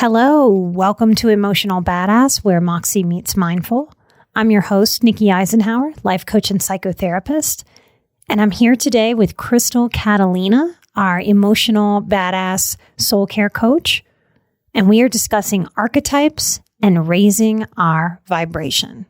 Hello, welcome to Emotional Badass, where Moxie meets mindful. I'm your host, Nikki Eisenhower, life coach and psychotherapist, and I'm here today with Crystal Catalina, our emotional badass soul care coach, and we are discussing archetypes and raising our vibration.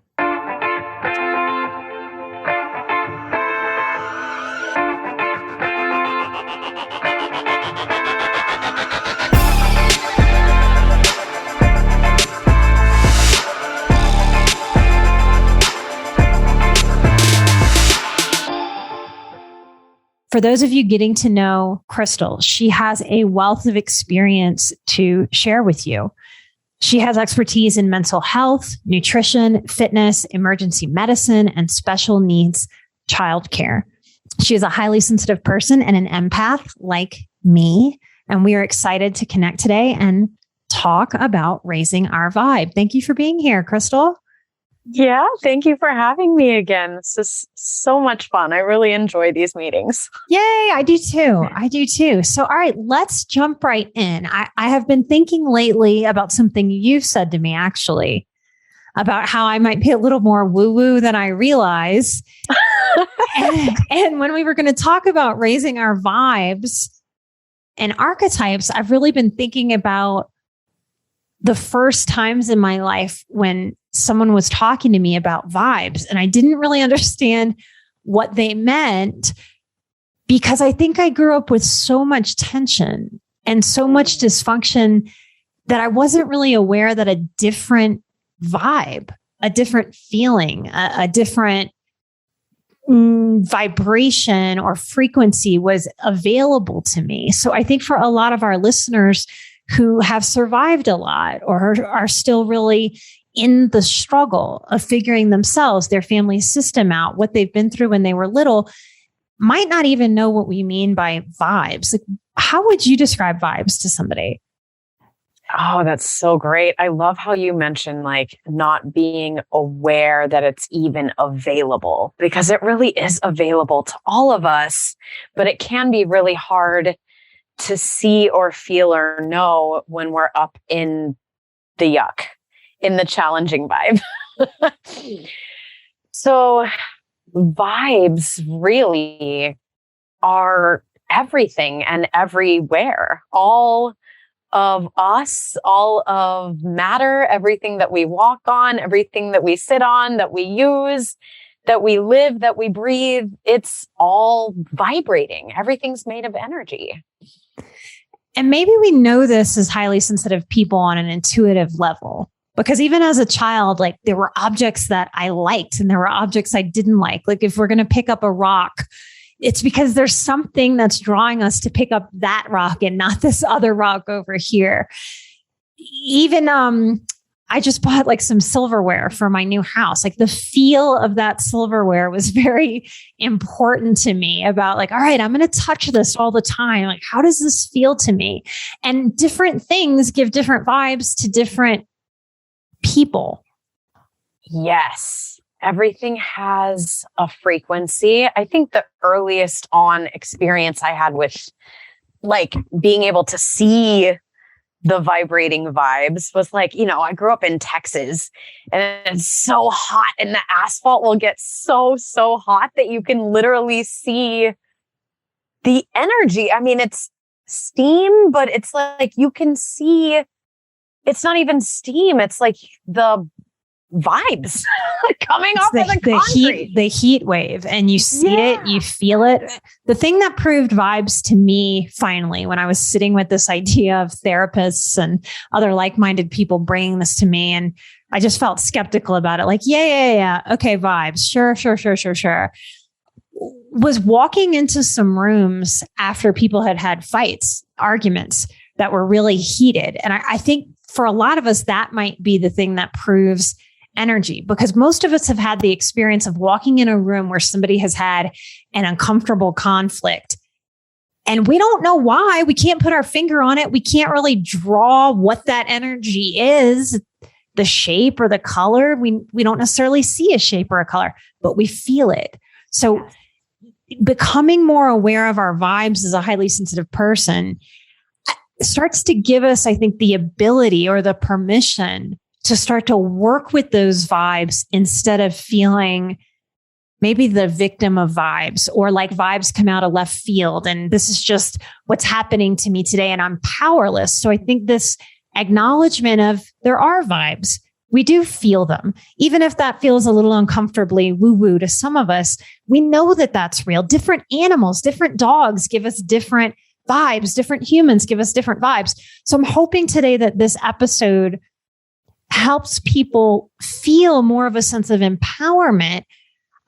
For those of you getting to know Crystal, she has a wealth of experience to share with you. She has expertise in mental health, nutrition, fitness, emergency medicine, and special needs childcare. She is a highly sensitive person and an empath like me, and we are excited to connect today and talk about raising our vibe. Thank you for being here, Crystal. Yeah, thank you for having me again. This is so much fun. I really enjoy these meetings. Yay, I do too. So, all right, let's jump right in. I have been thinking lately about something you've said to me, actually, about how I might be a little more woo-woo than I realize. and when we were going to talk about raising our vibes and archetypes, I've really been thinking about the first times in my life when someone was talking to me about vibes and I didn't really understand what they meant, because I think I grew up with so much tension and so much dysfunction that I wasn't really aware that a different vibe, a different feeling, a different vibration or frequency was available to me. So I think for a lot of our listeners who have survived a lot or are still really in the struggle of figuring themselves, their family system out, what they've been through when they were little, might not even know what we mean by vibes. Like, how would you describe vibes to somebody? Oh, that's so great. I love how you mentioned like not being aware that it's even available, because it really is available to all of us, but it can be really hard to see or feel or know when we're up in the yuck, in the challenging vibe. So vibes really are everything and everywhere. All of us, all of matter, everything that we walk on, everything that we sit on, that we use, that we live, that we breathe, it's all vibrating. Everything's made of energy. And maybe we know this as highly sensitive people on an intuitive level, because even as a child, like there were objects that I liked and there were objects I didn't like. Like if we're going to pick up a rock, it's because there's something that's drawing us to pick up that rock and not this other rock over here. Even, I just bought like some silverware for my new house. Like the feel of that silverware was very important to me, about like, all right, I'm going to touch this all the time. Like, how does this feel to me? And different things give different vibes to different people. Yes. Everything has a frequency. I think the earliest on experience I had with like being able to see the vibrating vibes was like, I grew up in Texas and it's so hot and the asphalt will get so hot that you can literally see the energy. I mean, it's steam, but it's like you can see, it's not even steam. It's like the vibes coming off of the concrete. The heat wave, and you see it, you feel it. The thing that proved vibes to me finally, when I was sitting with this idea of therapists and other like-minded people bringing this to me, and I just felt skeptical about it. Like, yeah. Okay, vibes. Sure. Was walking into some rooms after people had fights, arguments that were really heated. And I think for a lot of us, that might be the thing that proves energy, because most of us have had the experience of walking in a room where somebody has had an uncomfortable conflict and we don't know why. We can't put our finger on it. We can't really draw what that energy is, the shape or the color. We don't necessarily see a shape or a color, but we feel it. So becoming more aware of our vibes as a highly sensitive person, starts to give us, I think, the ability or the permission to start to work with those vibes instead of feeling maybe the victim of vibes, or like vibes come out of left field and this is just what's happening to me today and I'm powerless. So I think this acknowledgement of there are vibes, we do feel them. Even if that feels a little uncomfortably woo-woo to some of us, we know that that's real. Different animals, different dogs give us different vibes. Different humans give us different vibes. So I'm hoping today that this episode helps people feel more of a sense of empowerment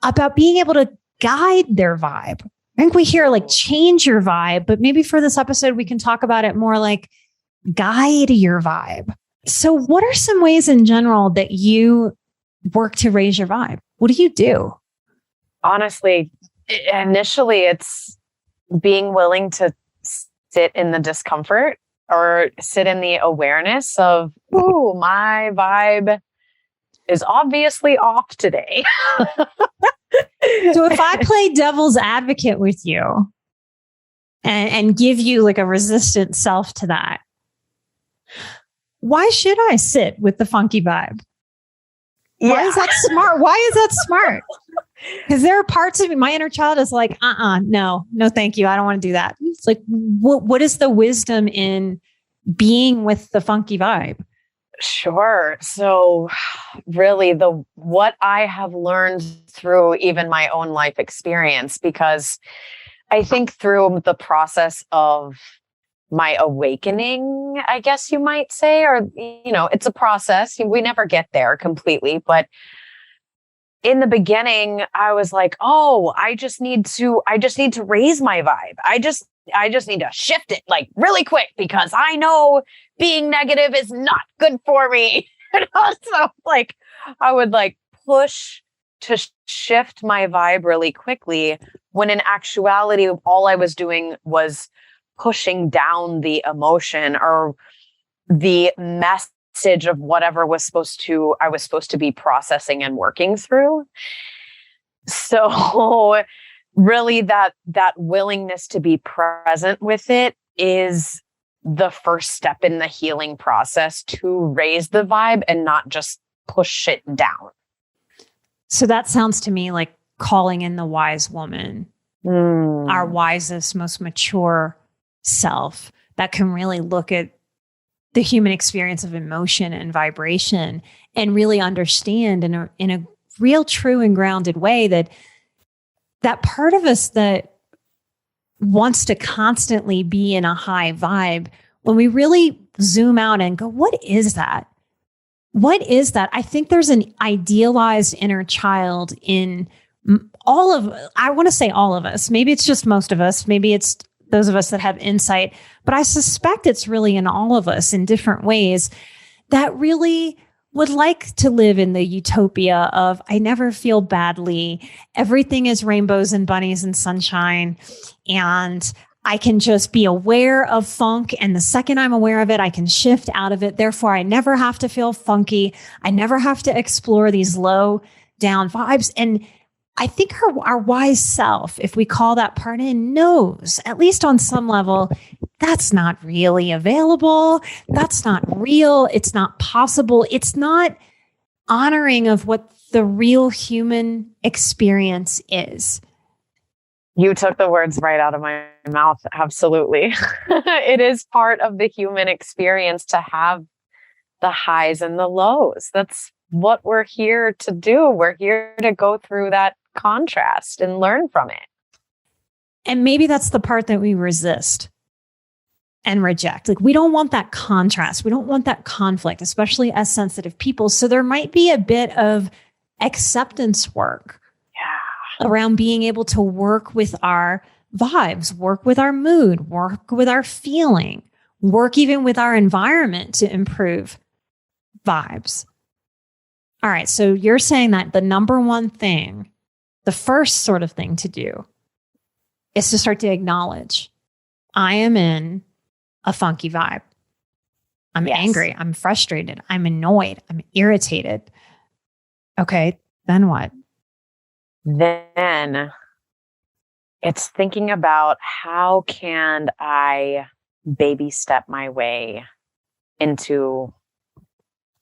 about being able to guide their vibe. I think we hear like change your vibe, but maybe for this episode, we can talk about it more like guide your vibe. So what are some ways in general that you work to raise your vibe? What do you do? Honestly, initially it's being willing to sit in the discomfort or sit in the awareness of, ooh, my vibe is obviously off today. So if I play devil's advocate with you and give you like a resistant self to that, why should I sit with the funky vibe? Yeah. Why is that smart? Why is that smart? Because there are parts of me, my inner child is like, no, thank you. I don't want to do that. It's like, what is the wisdom in being with the funky vibe? Sure. So really what I have learned through even my own life experience, because I think through the process of my awakening, I guess you might say, or, it's a process. We never get there completely, but in the beginning, I was like, oh, I just need to raise my vibe. I just need to shift it like really quick because I know being negative is not good for me. And also like, I would like push to shift my vibe really quickly when in actuality, all I was doing was pushing down the emotion or the message of whatever I was supposed to be processing and working through. So really that willingness to be present with it is the first step in the healing process to raise the vibe and not just push it down. So that sounds to me like calling in the wise woman, our wisest, most mature self that can really look at the human experience of emotion and vibration and really understand in a real, true and grounded way that part of us that wants to constantly be in a high vibe, when we really zoom out and go, what is that? What is that? I think there's an idealized inner child in I want to say all of us. Maybe it's just most of us. Maybe it's those of us that have insight, but I suspect it's really in all of us in different ways that really would like to live in the utopia of I never feel badly. Everything is rainbows and bunnies and sunshine. And I can just be aware of funk. And the second I'm aware of it, I can shift out of it. Therefore, I never have to feel funky. I never have to explore these low down vibes. And I think our wise self, if we call that part in, knows, at least on some level, that's not really available. That's not real. It's not possible. It's not honoring of what the real human experience is. You took the words right out of my mouth. Absolutely. It is part of the human experience to have the highs and the lows. That's what we're here to do. We're here to go through that contrast and learn from it. And maybe that's the part that we resist and reject. Like, we don't want that contrast. We don't want that conflict, especially as sensitive people. So there might be a bit of acceptance work around being able to work with our vibes, work with our mood, work with our feeling, work even with our environment to improve vibes. All right. So you're saying that the number one thing, the first sort of thing to do is to start to acknowledge I am in a funky vibe. I'm angry. I'm frustrated. I'm annoyed. I'm irritated. Okay. Then what? Then it's thinking about how can I baby step my way into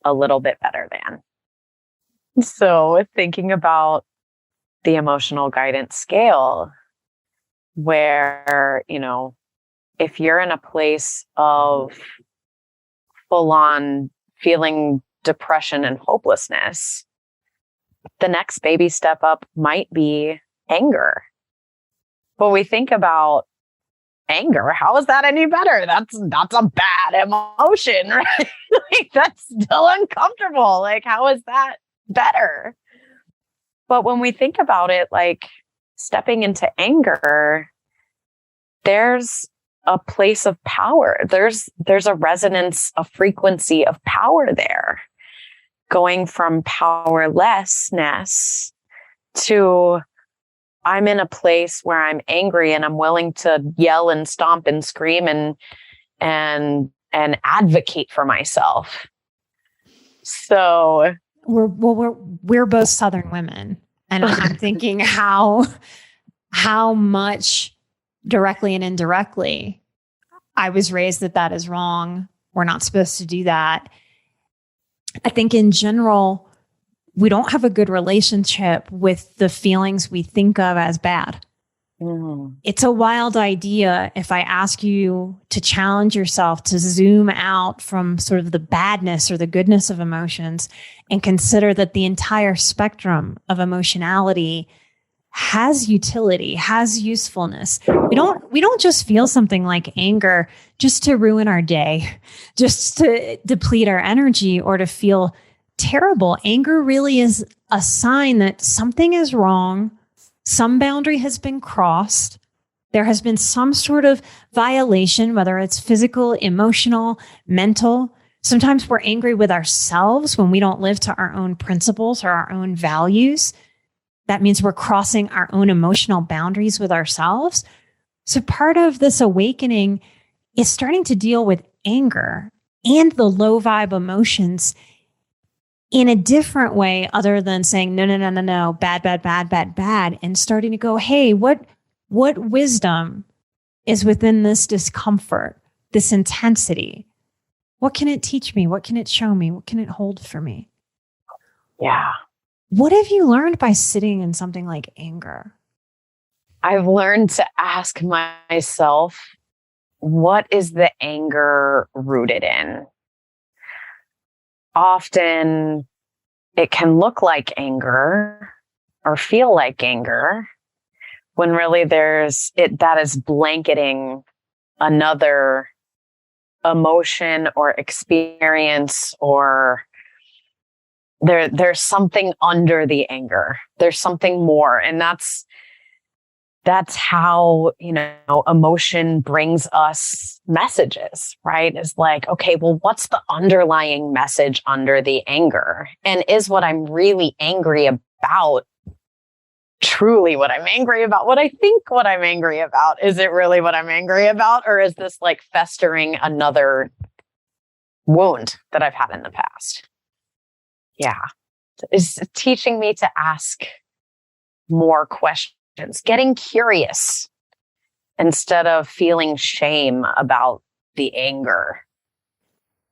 a little bit better than. So thinking about the emotional guidance scale, where, if you're in a place of full on feeling depression and hopelessness, the next baby step up might be anger. When we think about anger, how is that any better? That's a bad emotion, right? Like, that's still uncomfortable. Like, how is that better? But when we think about it, like stepping into anger, there's a place of power. There's a resonance, a frequency of power there, going from powerlessness to I'm in a place where I'm angry and I'm willing to yell and stomp and scream and advocate for myself. So we're both Southern women, and I'm thinking how much directly and indirectly I was raised that is wrong. We're not supposed to do that. I think in general, we don't have a good relationship with the feelings we think of as bad. It's a wild idea if I ask you to challenge yourself to zoom out from sort of the badness or the goodness of emotions and consider that the entire spectrum of emotionality has utility, has usefulness. We don't just feel something like anger just to ruin our day, just to deplete our energy or to feel terrible. Anger really is a sign that something is wrong. Some boundary has been crossed. There has been some sort of violation, whether it's physical, emotional, mental. Sometimes we're angry with ourselves when we don't live to our own principles or our own values. That means we're crossing our own emotional boundaries with ourselves. So part of this awakening is starting to deal with anger and the low vibe emotions in a different way other than saying, no, bad, and starting to go, hey, what wisdom is within this discomfort, this intensity? What can it teach me? What can it show me? What can it hold for me? Yeah. What have you learned by sitting in something like anger? I've learned to ask myself, what is the anger rooted in? Often it can look like anger or feel like anger when really that is blanketing another emotion or experience, or there's something under the anger. There's something more. And that's how, emotion brings us messages, right? It's like, okay, well, what's the underlying message under the anger? And is what I'm really angry about truly what I'm angry about? What I think what I'm angry about, is it really what I'm angry about? Or is this like festering another wound that I've had in the past? Yeah. It's teaching me to ask more questions. Getting curious instead of feeling shame about the anger.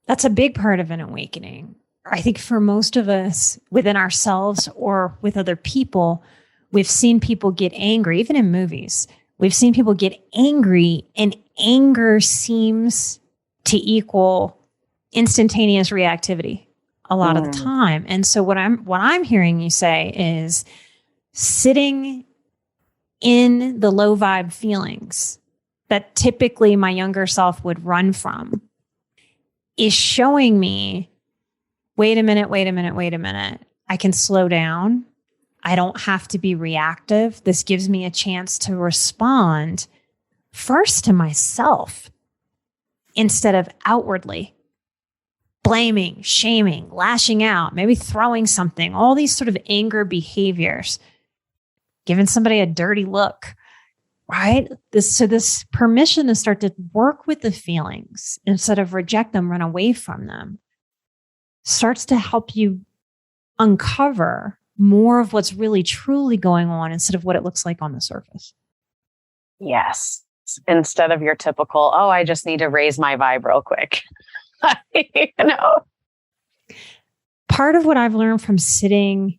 That's a big part of an awakening. I think for most of us within ourselves or with other people, we've seen people get angry, even in movies. We've seen people get angry, and anger seems to equal instantaneous reactivity a lot of the time. And so what I'm hearing you say is sitting in the low vibe feelings that typically my younger self would run from is showing me, wait a minute. I can slow down. I don't have to be reactive. This gives me a chance to respond first to myself instead of outwardly. Blaming, shaming, lashing out, maybe throwing something, all these sort of anger behaviors. Giving somebody a dirty look, right? This permission to start to work with the feelings instead of reject them, run away from them, starts to help you uncover more of what's really truly going on instead of what it looks like on the surface. Yes. instead of your typical, oh, I just need to raise my vibe real quick. You know? Part of what I've learned from sitting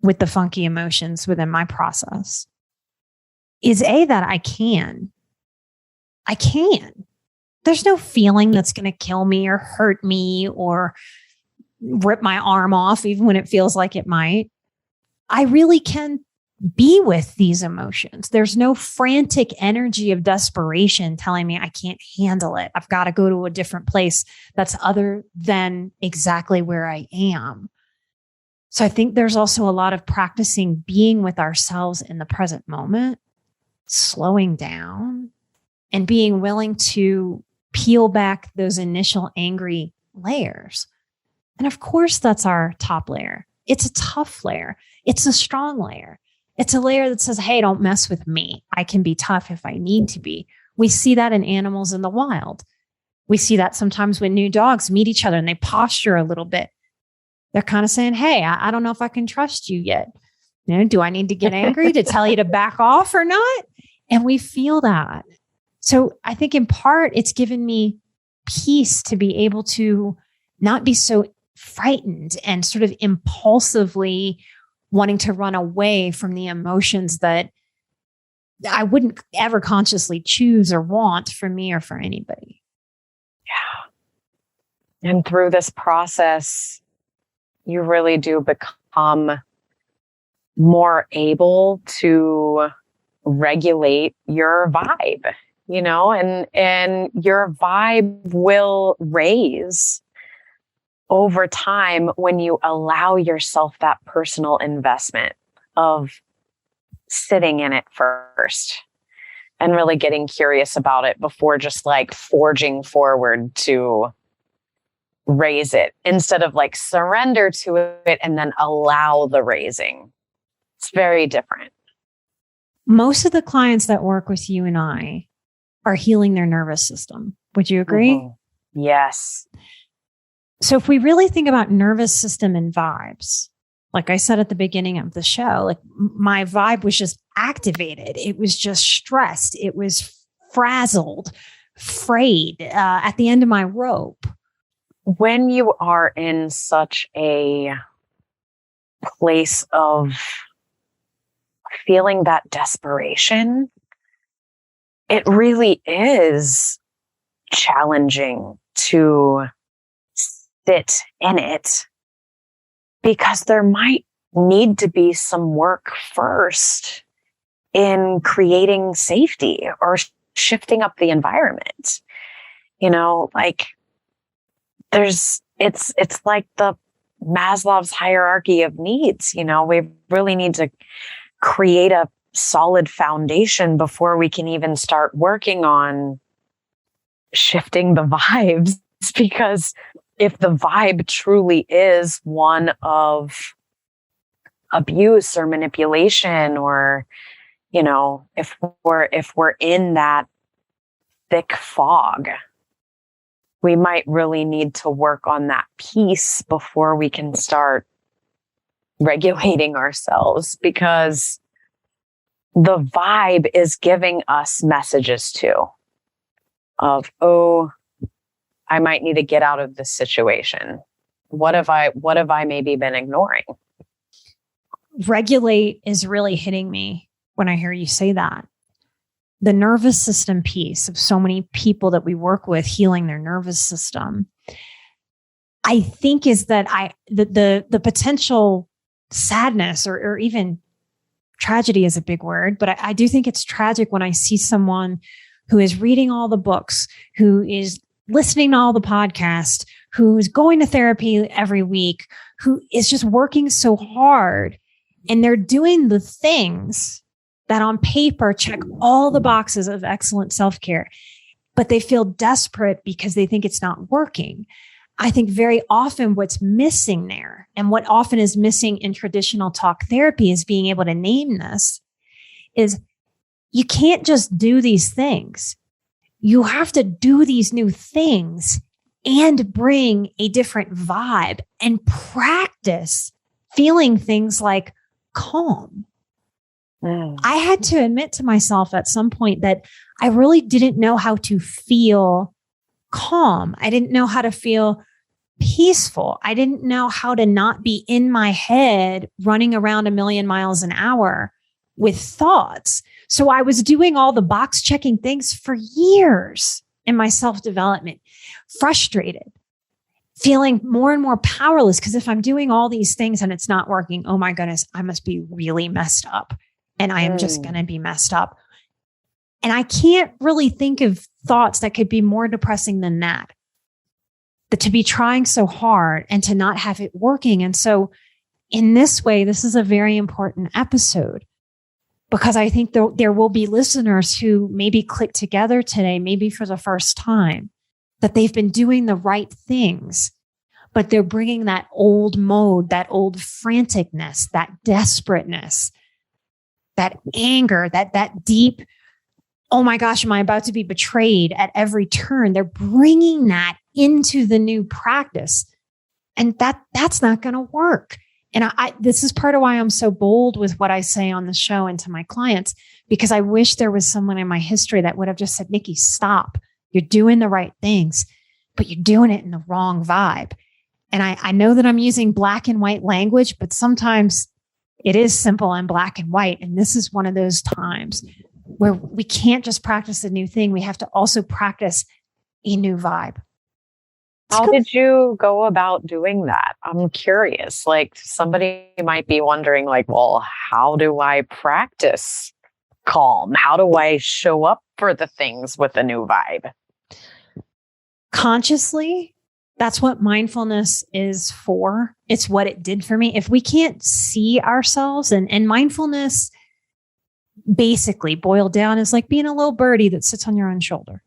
with the funky emotions within my process is that I can. There's no feeling that's going to kill me or hurt me or rip my arm off, even when it feels like it might. I really can be with these emotions. There's no frantic energy of desperation telling me I can't handle it. I've got to go to a different place that's other than exactly where I am. So I think there's also a lot of practicing being with ourselves in the present moment, slowing down, and being willing to peel back those initial angry layers. And of course, that's our top layer. It's a tough layer. It's a strong layer. It's a layer that says, hey, don't mess with me. I can be tough if I need to be. We see that in animals in the wild. We see that sometimes when new dogs meet each other and they posture a little bit. They're kind of saying, hey, I don't know if I can trust you yet. You know, do I need to get angry to tell you to back off or not? And we feel that. So I think in part, it's given me peace to be able to not be so frightened and sort of impulsively wanting to run away from the emotions that I wouldn't ever consciously choose or want for me or for anybody. Yeah. And through this process, you really do become more able to regulate your vibe, you know, and your vibe will raise over time when you allow yourself that personal investment of sitting in it first and really getting curious about it before just like forging forward to raise it, instead of like surrender to it and then allow the raising. It's very different. Most of the clients that work with you and I are healing their nervous system. Would you agree? Mm-hmm. Yes. So if we really think about nervous system and vibes, like I said at the beginning of the show, like my vibe was just activated. It was just stressed. It was frazzled, frayed at the end of my rope. When you are in such a place of feeling that desperation, it really is challenging to sit in it, because there might need to be some work first in creating safety or shifting up the environment. You know, like it's like the Maslow's hierarchy of needs. You know, we really need to create a solid foundation before we can even start working on shifting the vibes, because if the vibe truly is one of abuse or manipulation, or, you know, if we're in that thick fog, we might really need to work on that piece before we can start regulating ourselves, because the vibe is giving us messages too of, oh, I might need to get out of this situation. What have I maybe been ignoring? Regulate is really hitting me when I hear you say that. The nervous system piece of so many people that we work with healing their nervous system, I think is that the potential sadness or even tragedy is a big word, but I do think it's tragic when I see someone who is reading all the books, who is listening to all the podcasts, who's going to therapy every week, who is just working so hard, and they're doing the things that on paper check all the boxes of excellent self-care, but they feel desperate because they think it's not working. I think very often what's missing there, and what often is missing in traditional talk therapy, is being able to name this, is you can't just do these things. You have to do these new things and bring a different vibe and practice feeling things like calm, I had to admit to myself at some point that I really didn't know how to feel calm. I didn't know how to feel peaceful. I didn't know how to not be in my head running around a million miles an hour with thoughts. So I was doing all the box checking things for years in my self-development, frustrated, feeling more and more powerless. Because if I'm doing all these things and it's not working, oh my goodness, I must be really messed up. And I am just going to be messed up. And I can't really think of thoughts that could be more depressing than that. But to be trying so hard and to not have it working. And so in this way, this is a very important episode, because I think there will be listeners who maybe click together today, maybe for the first time, that they've been doing the right things, but they're bringing that old mode, that old franticness, that desperateness, that anger, that deep, oh my gosh, am I about to be betrayed at every turn? They're bringing that into the new practice. And that's not going to work. And this is part of why I'm so bold with what I say on the show and to my clients, because I wish there was someone in my history that would have just said, Nikki, stop. You're doing the right things, but you're doing it in the wrong vibe. And I know that I'm using black and white language, but sometimes it is simple and black and white. And this is one of those times where we can't just practice a new thing. We have to also practice a new vibe. How did you go about doing that? I'm curious. Like, somebody might be wondering, like, well, how do I practice calm? How do I show up for the things with a new vibe? Consciously, that's what mindfulness is for. It's what it did for me. If we can't see ourselves, and mindfulness basically boiled down is like being a little birdie that sits on your own shoulder.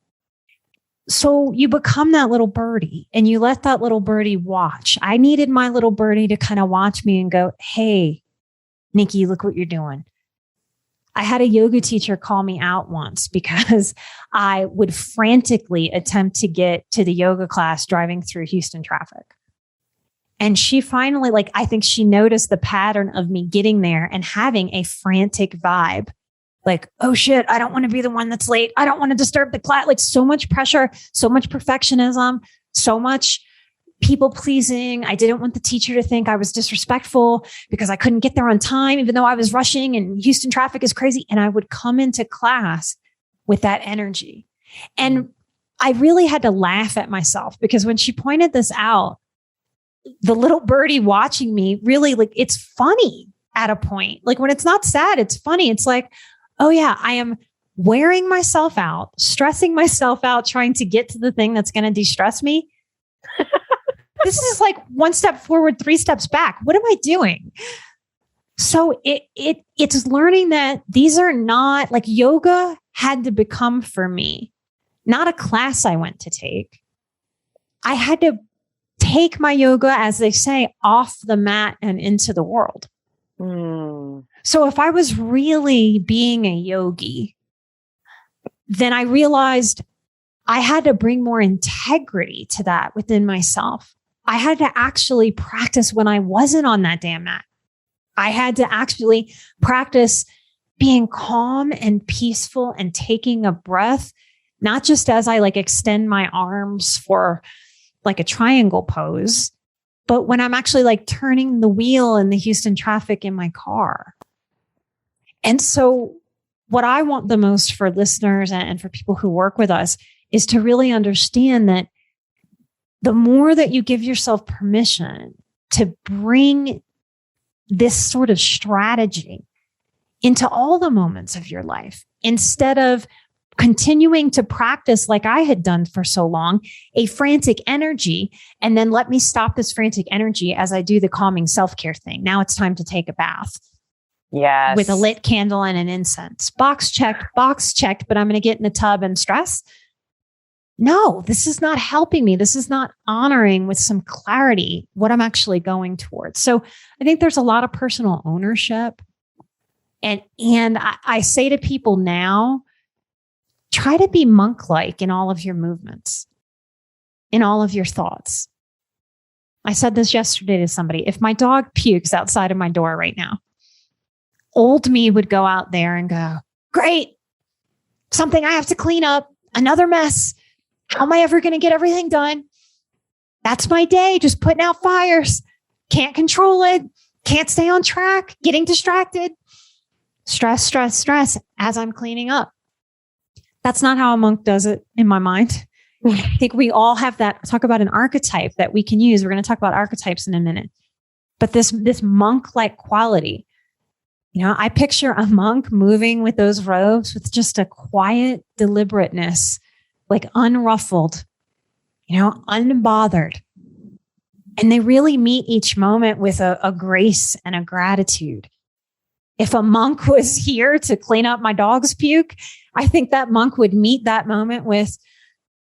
So you become that little birdie and you let that little birdie watch. I needed my little birdie to kind of watch me and go, hey, Nikki, look what you're doing. I had a yoga teacher call me out once because I would frantically attempt to get to the yoga class driving through Houston traffic. And she finally, I think she noticed the pattern of me getting there and having a frantic vibe. Like, oh shit, I don't want to be the one that's late. I don't want to disturb the class. Like, so much pressure, so much perfectionism, so much people pleasing. I didn't want the teacher to think I was disrespectful because I couldn't get there on time, even though I was rushing and Houston traffic is crazy. And I would come into class with that energy. And I really had to laugh at myself because when she pointed this out, the little birdie watching me really, it's funny at a point. Like, when it's not sad, it's funny. It's like, oh yeah, I am wearing myself out, stressing myself out, trying to get to the thing that's going to de-stress me. This is like one step forward, three steps back. What am I doing? So it's learning that these are not, like, yoga had to become for me, not a class I went to take. I had to take my yoga, as they say, off the mat and into the world. So if I was really being a yogi, then I realized I had to bring more integrity to that within myself. I had to actually practice when I wasn't on that damn mat. I had to actually practice being calm and peaceful and taking a breath, not just as I extend my arms for a triangle pose, but when I'm actually turning the wheel in the Houston traffic in my car. And so what I want the most for listeners and for people who work with us is to really understand that the more that you give yourself permission to bring this sort of strategy into all the moments of your life, instead of continuing to practice like I had done for so long, a frantic energy, and then let me stop this frantic energy as I do the calming self-care thing. Now it's time to take a bath. Yes. With a lit candle and an incense. Box checked, but I'm going to get in the tub and stress. No, this is not helping me. This is not honoring with some clarity what I'm actually going towards. So I think there's a lot of personal ownership. And I say to people now, try to be monk-like in all of your movements, in all of your thoughts. I said this yesterday to somebody. If my dog pukes outside of my door right now, old me would go out there and go, great, something I have to clean up, another mess. How am I ever going to get everything done? That's my day, just putting out fires. Can't control it. Can't stay on track. Getting distracted. Stress, stress, stress as I'm cleaning up. That's not how a monk does it in my mind. I think we all have that. Talk about an archetype that we can use. We're going to talk about archetypes in a minute. But this monk-like quality, I picture a monk moving with those robes with just a quiet deliberateness, like unruffled, unbothered. And they really meet each moment with a grace and a gratitude. If a monk was here to clean up my dog's puke, I think that monk would meet that moment with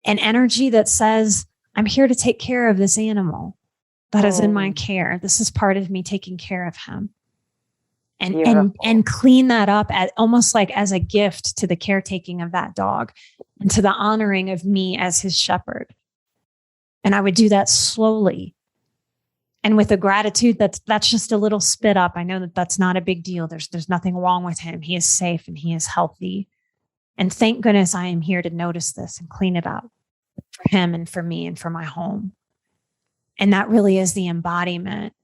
an energy that says, I'm here to take care of this animal that is in my care. This is part of me taking care of him. And clean that up almost like as a gift to the caretaking of that dog and to the honoring of me as his shepherd. And I would do that slowly. And with a gratitude that's just a little spit up. I know that that's not a big deal. There's nothing wrong with him. He is safe and he is healthy. And thank goodness I am here to notice this and clean it up for him and for me and for my home. And that really is the embodiment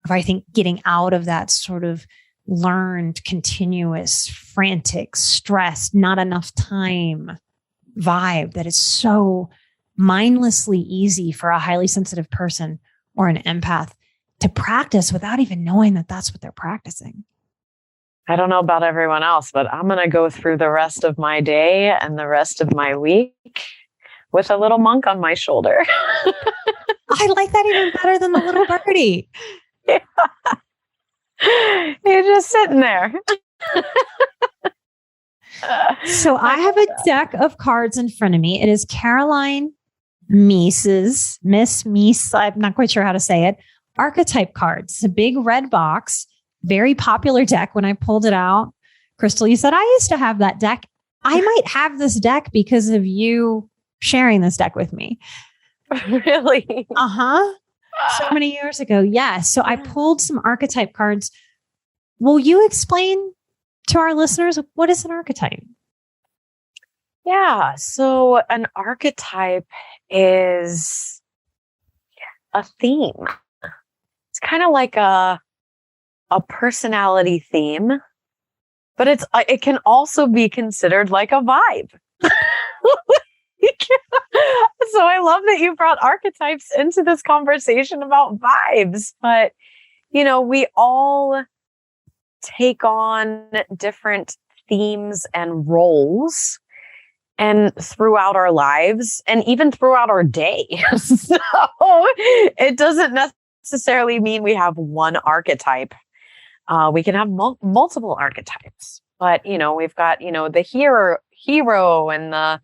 of, I think, getting out of that sort of learned, continuous, frantic, stressed, not enough time vibe that is so mindlessly easy for a highly sensitive person or an empath to practice without even knowing that that's what they're practicing. I don't know about everyone else, but I'm going to go through the rest of my day and the rest of my week with a little monk on my shoulder. I like that even better than the little birdie. Yeah. You're just sitting there. So I have a deck of cards in front of me. It is Caroline Miss Meese, I'm not quite sure how to say it, archetype cards. It's a big red box, very popular deck. When I pulled it out, Crystal, you said, I used to have that deck. I might have this deck because of you sharing this deck with me. Really? Uh-huh. So many years ago. Yes. So I pulled some archetype cards. Will you explain to our listeners, what is an archetype? Yeah. So an archetype is a theme. It's kind of like a personality theme, but it can also be considered like a vibe. So I love that you brought archetypes into this conversation about vibes, but we all take on different themes and roles and throughout our lives and even throughout our day. So it doesn't necessarily mean we have one archetype. We can have multiple archetypes, but we've got, the hero and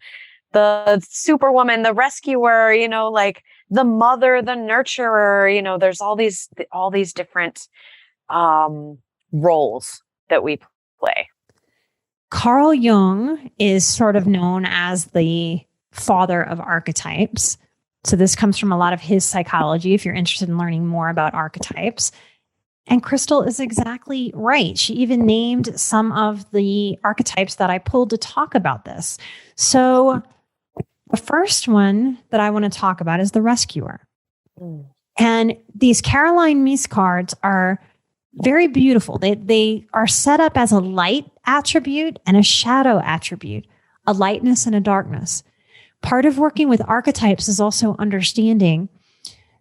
the superwoman, the rescuer, like the mother, the nurturer, there's all these different roles that we play. Carl Jung is sort of known as the father of archetypes. So this comes from a lot of his psychology, if you're interested in learning more about archetypes. And Crystal is exactly right. She even named some of the archetypes that I pulled to talk about this. So the first one that I want to talk about is the rescuer. And these Caroline Meese cards are very beautiful. They are set up as a light attribute and a shadow attribute, a lightness and a darkness. Part of working with archetypes is also understanding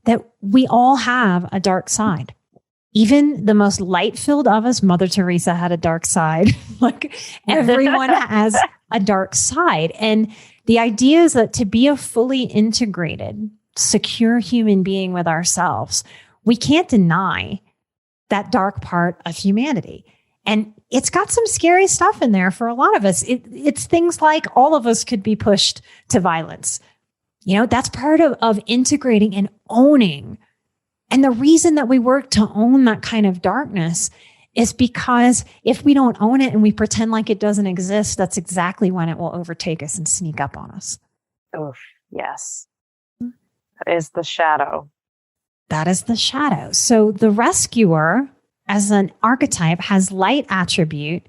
that we all have a dark side. Even the most light-filled of us, Mother Teresa had a dark side. Like everyone has a dark side. And the idea is that to be a fully integrated, secure human being with ourselves, we can't deny that dark part of humanity. And it's got some scary stuff in there for a lot of us. It's things like all of us could be pushed to violence. That's part of integrating and owning. And the reason that we work to own that kind of darkness is because if we don't own it and we pretend like it doesn't exist, that's exactly when it will overtake us and sneak up on us. Oh, yes. That is the shadow. That is the shadow. So the rescuer, as an archetype has light attribute,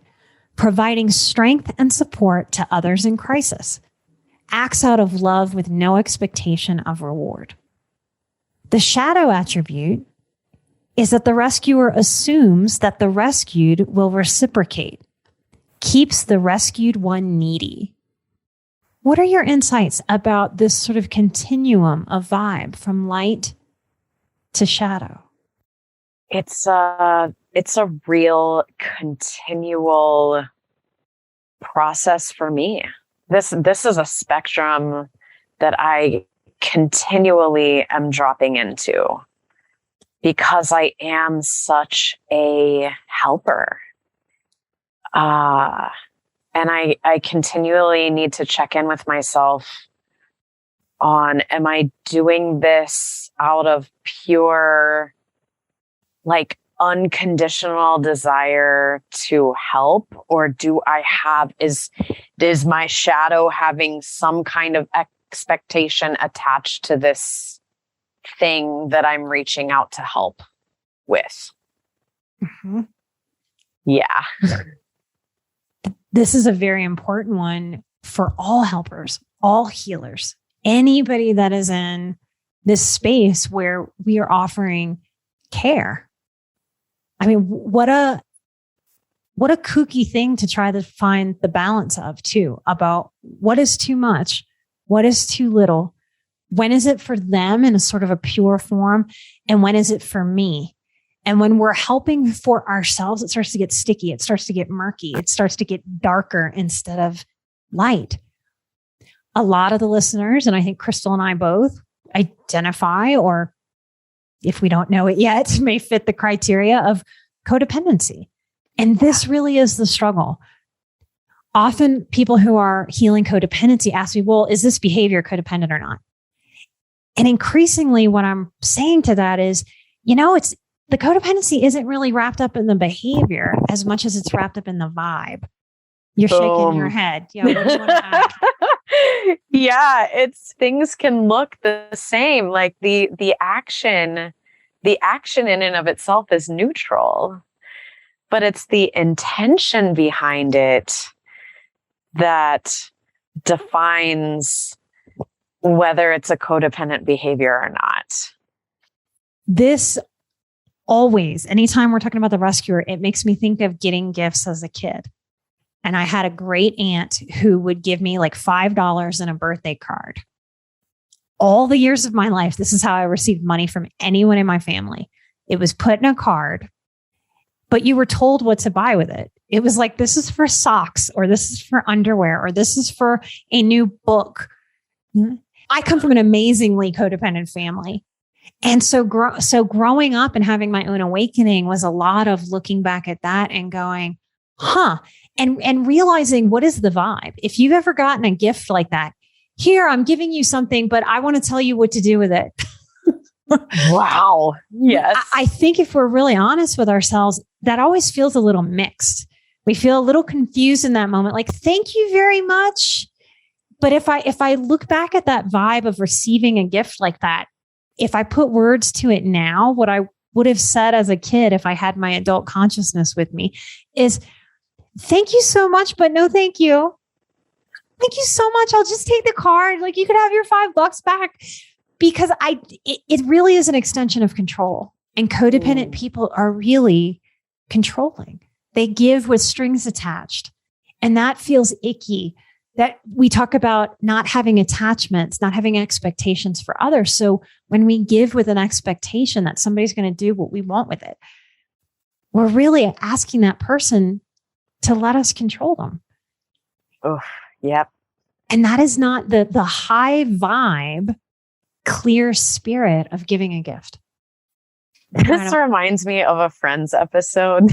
providing strength and support to others in crisis, acts out of love with no expectation of reward. The shadow attribute is that the rescuer assumes that the rescued will reciprocate, keeps the rescued one needy. What are your insights about this sort of continuum of vibe from light to shadow? It's a real continual process for me. This is a spectrum that I continually am dropping into because I am such a helper. And I continually need to check in with myself on, am I doing this out of pure, like, unconditional desire to help? Or do I have, is my shadow having some kind of expectation attached to this thing that I'm reaching out to help with? Mm-hmm. Yeah. This is a very important one for all helpers, all healers, anybody that is in this space where we are offering care. I mean, what a kooky thing to try to find the balance of too, about what is too much, what is too little, when is it for them in a sort of a pure form, and when is it for me? And when we're helping for ourselves, it starts to get sticky. It starts to get murky. It starts to get darker instead of light. A lot of the listeners, and I think Crystal and I both identify, or if we don't know it yet, may fit the criteria of codependency. And this really is the struggle. Often people who are healing codependency ask me, well, is this behavior codependent or not? And increasingly what I'm saying to that is, it's the codependency isn't really wrapped up in the behavior as much as it's wrapped up in the vibe. You're shaking your head. What do you want to add? Yeah, things can look the same. Like the action in and of itself is neutral, but it's the intention behind it that defines whether it's a codependent behavior or not. This always, anytime we're talking about the rescuer, it makes me think of getting gifts as a kid. And I had a great aunt who would give me like $5 in a birthday card. All the years of my life, this is how I received money from anyone in my family. It was put in a card, but you were told what to buy with it. It was like, this is for socks, or this is for underwear, or this is for a new book. I come from an amazingly codependent family. And so growing up and having my own awakening was a lot of looking back at that and going, and realizing, what is the vibe? If you've ever gotten a gift like that, here, I'm giving you something, but I want to tell you what to do with it. Wow. Yes. I think if we're really honest with ourselves, that always feels a little mixed. We feel a little confused in that moment. Like, thank you very much. But if I look back at that vibe of receiving a gift like that, if I put words to it now, what I would have said as a kid, if I had my adult consciousness with me, is thank you so much, but no, thank you. Thank you so much. I'll just take the card. Like, you could have your $5 back, because it really is an extension of control, and codependent people are really controlling. They give with strings attached, and that feels icky. That we talk about not having attachments, not having expectations for others. So when we give with an expectation that somebody's going to do what we want with it, we're really asking that person to let us control them. Oh, yep. And that is not the high vibe, clear spirit of giving a gift. This reminds me of a Friends episode.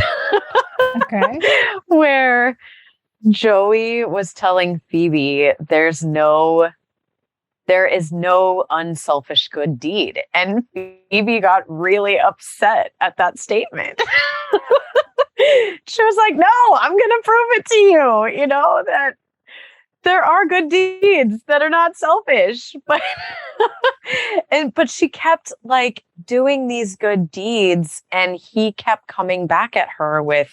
Okay. Where Joey was telling Phoebe, there is no unselfish good deed. And Phoebe got really upset at that statement. She was like, no, I'm going to prove it to you, there are good deeds that are not selfish, but but she kept like doing these good deeds, and he kept coming back at her with,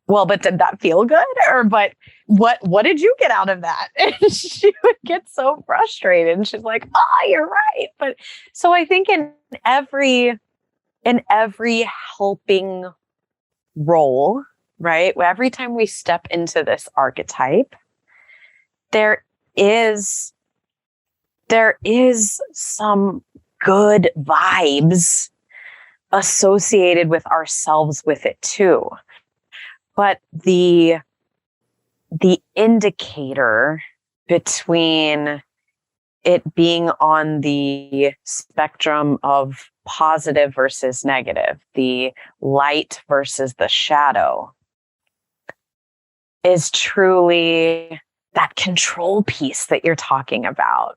well, but did that feel good? Or but what did you get out of that? And she would get so frustrated, and she's like, oh, you're right. But so I think in every helping role, right? Every time we step into this archetype, there is some good vibes associated with ourselves with it too. But the indicator between it being on the spectrum of positive versus negative, the light versus the shadow, is truly that control piece that you're talking about.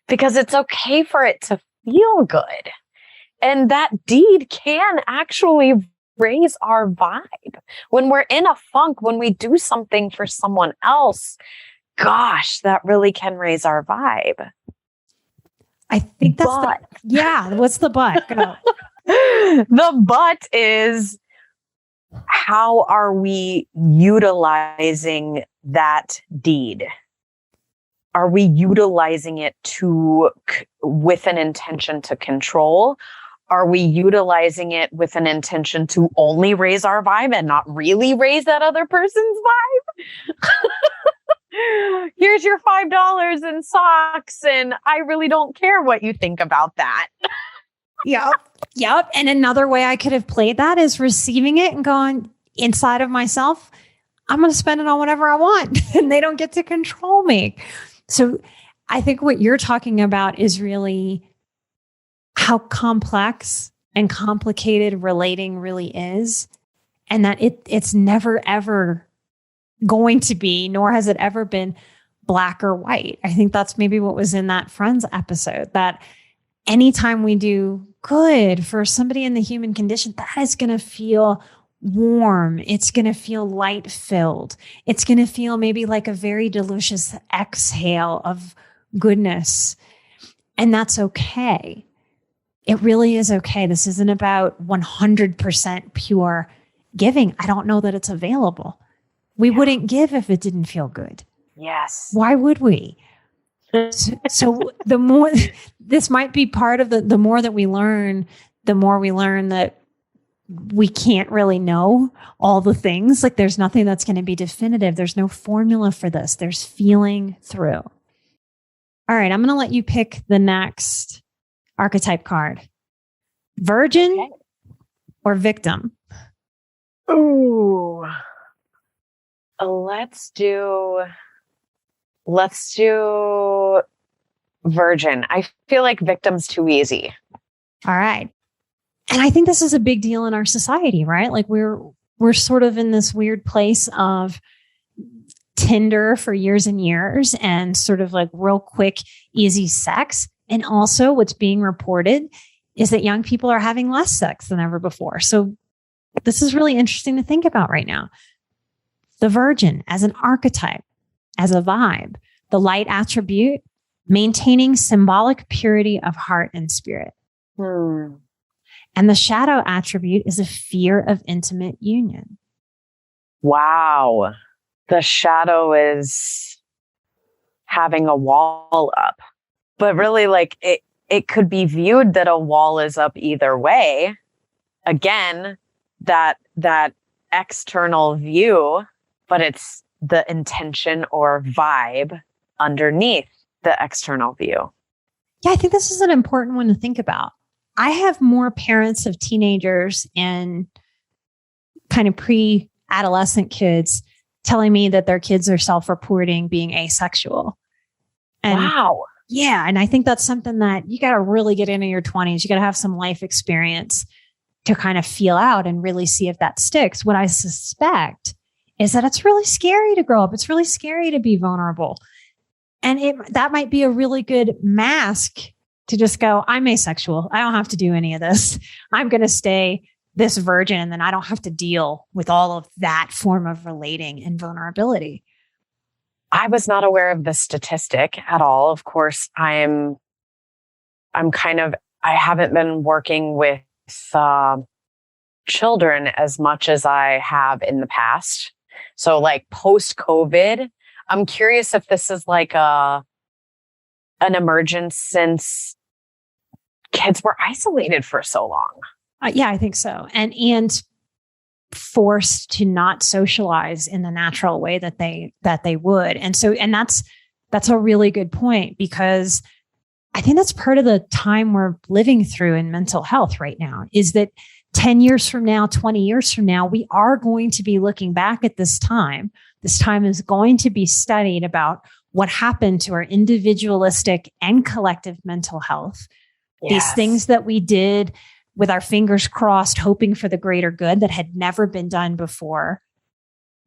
Because it's okay for it to feel good. And that deed can actually raise our vibe. When we're in a funk, when we do something for someone else, gosh, that really can raise our vibe. I think that's what's the but? Go. The but is, how are we utilizing that deed? Are we utilizing it with an intention to control? Are we utilizing it with an intention to only raise our vibe and not really raise that other person's vibe? Here's your $5 in socks, and I really don't care what you think about that. Yep. And another way I could have played that is receiving it and going inside of myself, I'm going to spend it on whatever I want, and they don't get to control me. So I think what you're talking about is really how complex and complicated relating really is, and that it's never, ever going to be, nor has it ever been, black or white. I think that's maybe what was in that Friends episode, that anytime we do good for somebody in the human condition, that is going to feel warm. It's going to feel light filled. It's going to feel maybe like a very delicious exhale of goodness. And that's okay. It really is okay. This isn't about 100% pure giving. I don't know that it's available. We wouldn't give if it didn't feel good. Yes. Why would we? So the more, this might be part of the more that we learn, the more we learn that we can't really know all the things. Like there's nothing that's going to be definitive. There's no formula for this. There's feeling through. All right. I'm going to let you pick the next archetype card. Virgin or victim? Ooh. Let's do virgin. I feel like victim's too easy. All right. And I think this is a big deal in our society, right? Like we're sort of in this weird place of Tinder for years and years and sort of like real quick, easy sex. And also what's being reported is that young people are having less sex than ever before. So this is really interesting to think about right now. The virgin as an archetype, as a vibe, the light attribute, maintaining symbolic purity of heart and spirit. And the shadow attribute is a fear of intimate union. Wow. The shadow is having a wall up. But really, like it could be viewed that a wall is up either way. Again, that external view, but it's the intention or vibe underneath the external view. Yeah, I think this is an important one to think about. I have more parents of teenagers and kind of pre-adolescent kids telling me that their kids are self-reporting being asexual. And wow. Yeah. And I think that's something that you got to really get into your 20s. You got to have some life experience to kind of feel out and really see if that sticks. What I suspect is that it's really scary to grow up. It's really scary to be vulnerable. And that might be a really good mask to just go, I'm asexual. I don't have to do any of this. I'm going to stay this virgin, and then I don't have to deal with all of that form of relating and vulnerability. I was not aware of the statistic at all. Of course, I haven't been working with children as much as I have in the past. So like post COVID, I'm curious if this is like an emergence since kids were isolated for so long. Yeah, I think so. And forced to not socialize in the natural way that they would. And that's a really good point, because I think that's part of the time we're living through in mental health right now, is that 10 years from now, 20 years from now, we are going to be looking back at this time. This time is going to be studied about what happened to our individualistic and collective mental health. Yes. These things that we did with our fingers crossed, hoping for the greater good, that had never been done before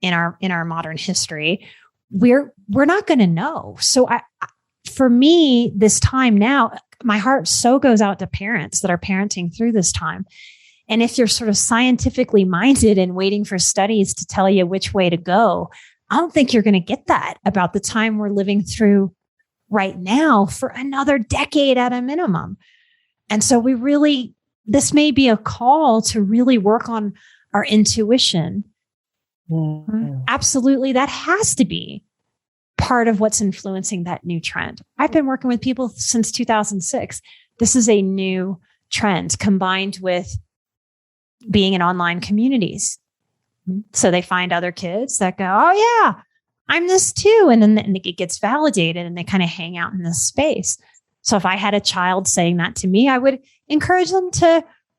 in our modern history. We're not going to know. So for me, this time now, my heart so goes out to parents that are parenting through this time. And if you're sort of scientifically minded and waiting for studies to tell you which way to go, I don't think you're going to get that about the time we're living through right now for another decade at a minimum. And so this may be a call to really work on our intuition. Mm-hmm. Absolutely. That has to be part of what's influencing that new trend. I've been working with people since 2006. This is a new trend combined with being in online communities. So they find other kids that go, oh yeah, I'm this too. And then it gets validated and they kind of hang out in this space. So if I had a child saying that to me, I would encourage them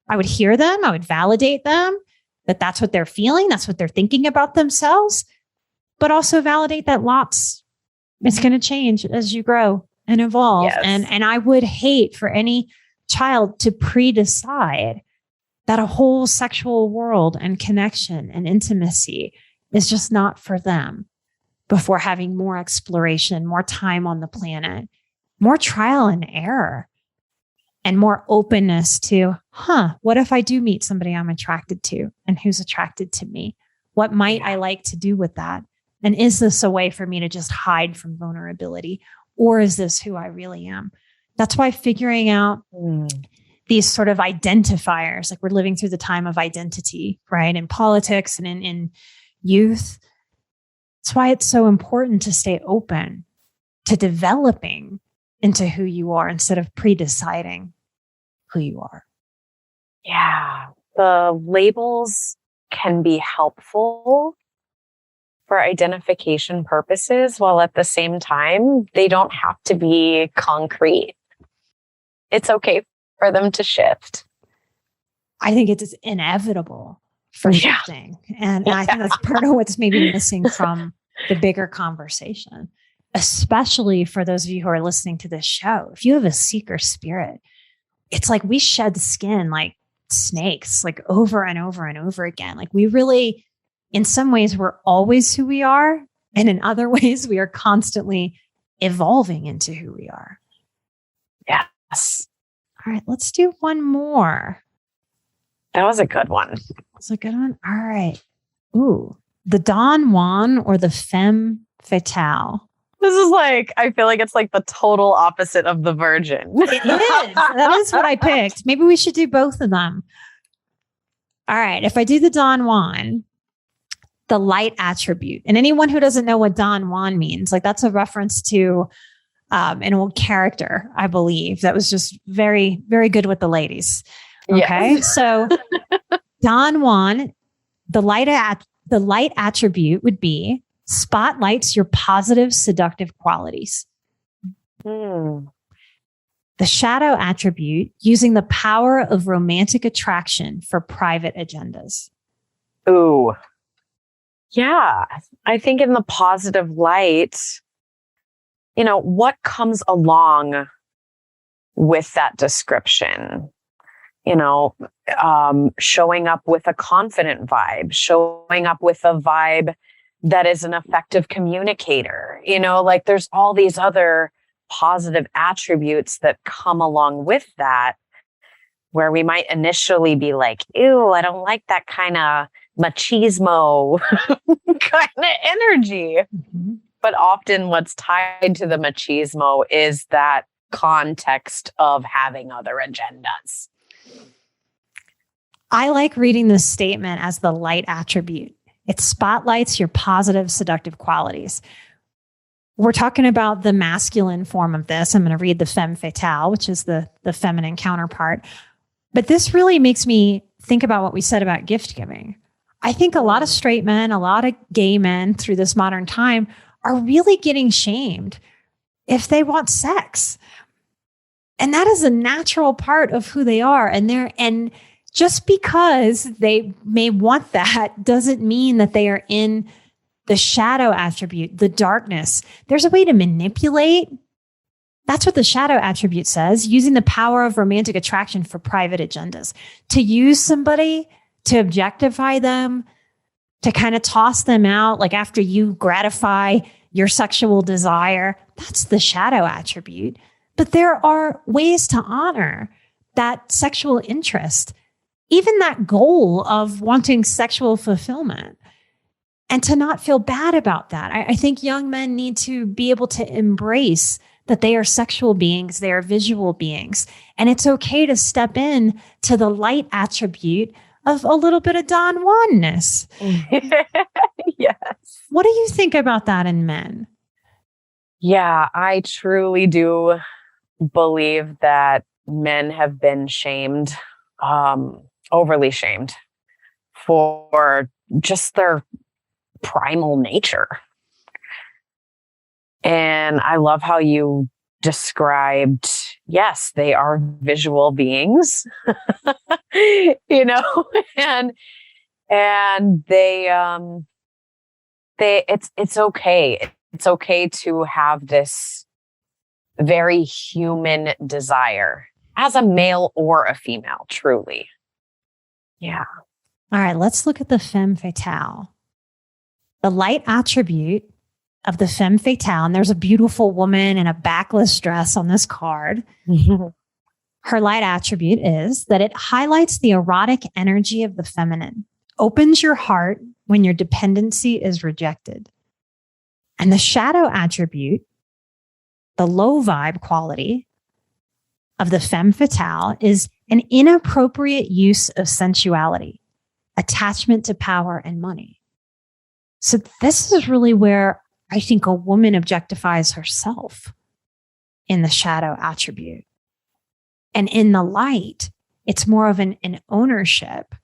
I would hear them. I would validate them that that's what they're feeling. That's what they're thinking about themselves, but also validate that it's going to change as you grow and evolve. Yes. And I would hate for any child to pre-decide that a whole sexual world and connection and intimacy is just not for them before having more exploration, more time on the planet, more trial and error, and more openness to, what if I do meet somebody I'm attracted to and who's attracted to me? What might I like to do with that? And is this a way for me to just hide from vulnerability? Or is this who I really am? That's why figuring out these sort of identifiers, like we're living through the time of identity, right? In politics and in youth. That's why it's so important to stay open to developing into who you are instead of pre-deciding who you are. Yeah. The labels can be helpful for identification purposes, while at the same time, they don't have to be concrete. It's okay for them to shift. I think it's inevitable for shifting. And I think that's part of what's maybe missing from the bigger conversation, especially for those of you who are listening to this show. If you have a seeker spirit, it's like we shed skin like snakes, like over and over and over again. Like we really, in some ways, we're always who we are. And in other ways, we are constantly evolving into who we are. Yes. All right, let's do one more. That was a good one. That's a good one. All right. Ooh, the Don Juan or the femme fatale. This is like, I feel like it's like the total opposite of the virgin. It is. That is what I picked. Maybe we should do both of them. All right. If I do the Don Juan, the light attribute, and anyone who doesn't know what Don Juan means, like that's a reference to an old character, I believe, that was just very, very good with the ladies. Okay. Yes. So Don Juan, the light attribute would be spotlights your positive, seductive qualities. The shadow attribute, using the power of romantic attraction for private agendas. Ooh. Yeah. I think in the positive light, what comes along with that description? Showing up with a confident vibe, showing up with a vibe that is an effective communicator. Like there's all these other positive attributes that come along with that, where we might initially be like, ew, I don't like that kind of machismo kind of energy. Mm-hmm. But often what's tied to the machismo is that context of having other agendas. I like reading this statement as the light attribute. It spotlights your positive, seductive qualities. We're talking about the masculine form of this. I'm going to read the femme fatale, which is the feminine counterpart. But this really makes me think about what we said about gift giving. I think a lot of straight men, a lot of gay men through this modern time are really getting shamed if they want sex. And that is a natural part of who they are. And just because they may want that doesn't mean that they are in the shadow attribute, the darkness. There's a way to manipulate. That's what the shadow attribute says, using the power of romantic attraction for private agendas. To use somebody, to objectify them, to kind of toss them out, like after you gratify your sexual desire, that's the shadow attribute. But there are ways to honor that sexual interest, even that goal of wanting sexual fulfillment, and to not feel bad about that. I think young men need to be able to embrace that they are sexual beings, they are visual beings, and it's okay to step in to the light attribute of a little bit of Don Juanness. Yes. What do you think about that in men? Yeah, I truly do believe that men have been shamed, overly shamed for just their primal nature. And I love how you described, yes, they are visual beings, and it's okay. It's okay to have this very human desire as a male or a female, truly. Yeah. All right, let's look at the femme fatale. The light attribute of the femme fatale, and there's a beautiful woman in a backless dress on this card. Her light attribute is that it highlights the erotic energy of the feminine, opens your heart when your dependency is rejected. And the shadow attribute, the low vibe quality of the femme fatale, is an inappropriate use of sensuality, attachment to power and money. So this is really where I think a woman objectifies herself, in the shadow attribute. And in the light, it's more of an ownership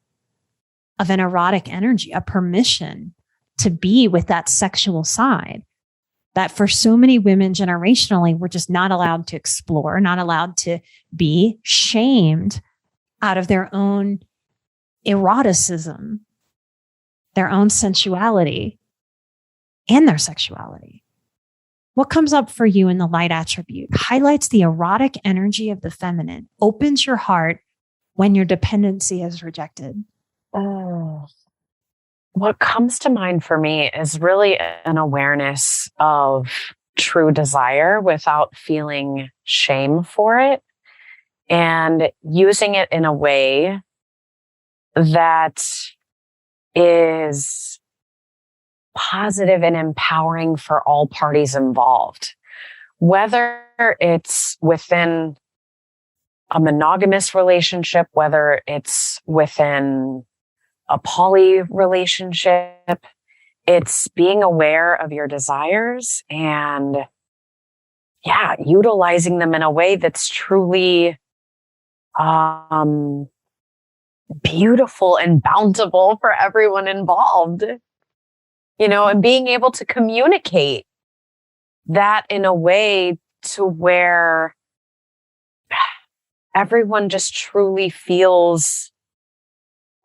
of an erotic energy, a permission to be with that sexual side that for so many women generationally, we're just not allowed to explore, not allowed to be, shamed out of their own eroticism, their own sensuality, and their sexuality. What comes up for you in the light attribute? Highlights the erotic energy of the feminine, opens your heart when your dependency is rejected. Oh. What comes to mind for me is really an awareness of true desire without feeling shame for it, and using it in a way that is positive and empowering for all parties involved, whether it's within a monogamous relationship, whether it's within a poly relationship. It's being aware of your desires and utilizing them in a way that's truly beautiful and bountiful for everyone involved, and being able to communicate that in a way to where everyone just truly feels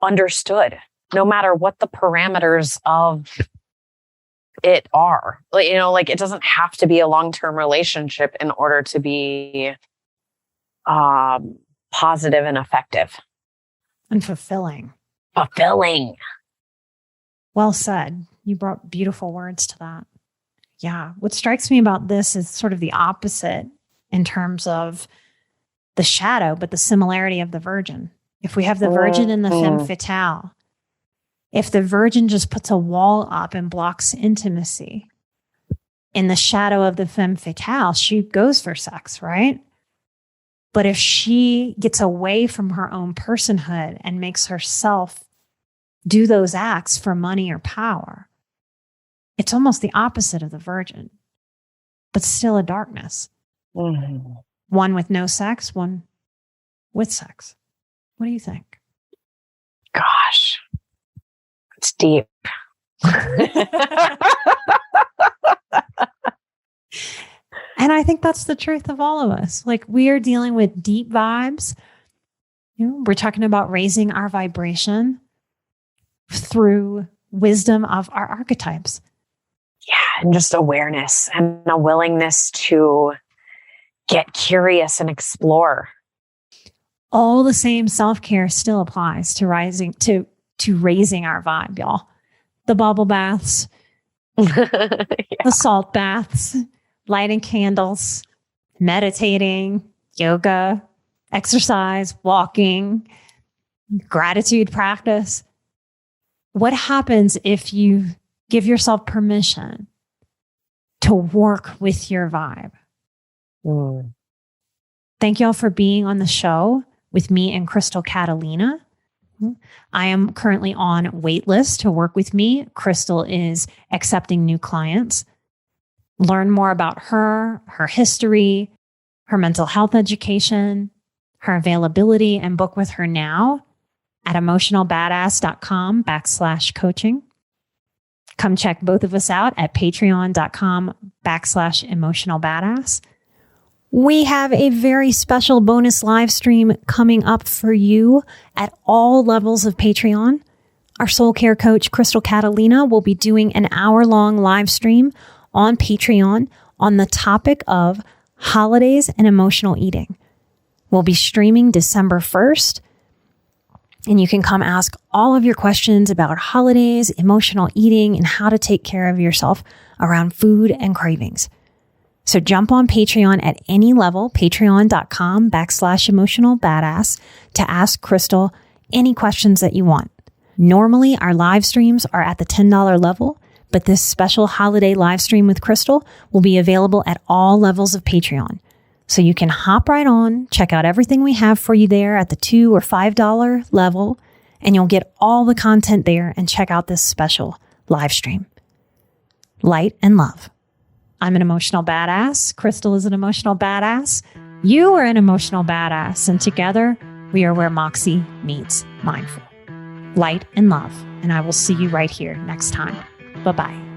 understood, no matter what the parameters of it are. It doesn't have to be a long-term relationship in order to be positive and effective. And fulfilling. Well said. You brought beautiful words to that. Yeah. What strikes me about this is sort of the opposite in terms of the shadow, but the similarity of the virgin. If we have the virgin and the femme fatale, if the virgin just puts a wall up and blocks intimacy, in the shadow of the femme fatale, she goes for sex, right? But if she gets away from her own personhood and makes herself do those acts for money or power, it's almost the opposite of the virgin, but still a darkness. Mm-hmm. One with no sex, one with sex. What do you think? Gosh, it's deep. And I think that's the truth of all of us. Like, we are dealing with deep vibes. You know, we're talking about raising our vibration through wisdom of our archetypes. Yeah, and just awareness and a willingness to get curious and explore. All the same self-care still applies to raising our vibe, y'all. The bubble baths, Yeah. the salt baths, lighting candles, meditating, yoga, exercise, walking, gratitude practice. What happens if you give yourself permission to work with your vibe? Mm. Thank y'all for being on the show with me and Crystal Catalina. I am currently on waitlist to work with me. Crystal is accepting new clients. Learn more about her history, her mental health education, her availability, and book with her now at emotionalbadass.com/coaching. Come check both of us out at patreon.com/emotionalbadass. We have a very special bonus live stream coming up for you at all levels of Patreon. Our soul care coach, Crystal Catalina, will be doing an hour-long live stream on Patreon on the topic of holidays and emotional eating. We'll be streaming December 1st, and you can come ask all of your questions about holidays, emotional eating, and how to take care of yourself around food and cravings. So jump on Patreon at any level, patreon.com/emotionalbadass, to ask Crystal any questions that you want. Normally, our live streams are at the $10 level, but this special holiday live stream with Crystal will be available at all levels of Patreon. So you can hop right on, check out everything we have for you there at the $2 or $5 level, and you'll get all the content there and check out this special live stream. Light and love. I'm an emotional badass. Crystal is an emotional badass. You are an emotional badass. And together, we are where Moxie meets mindful. Light and love. And I will see you right here next time. Bye-bye.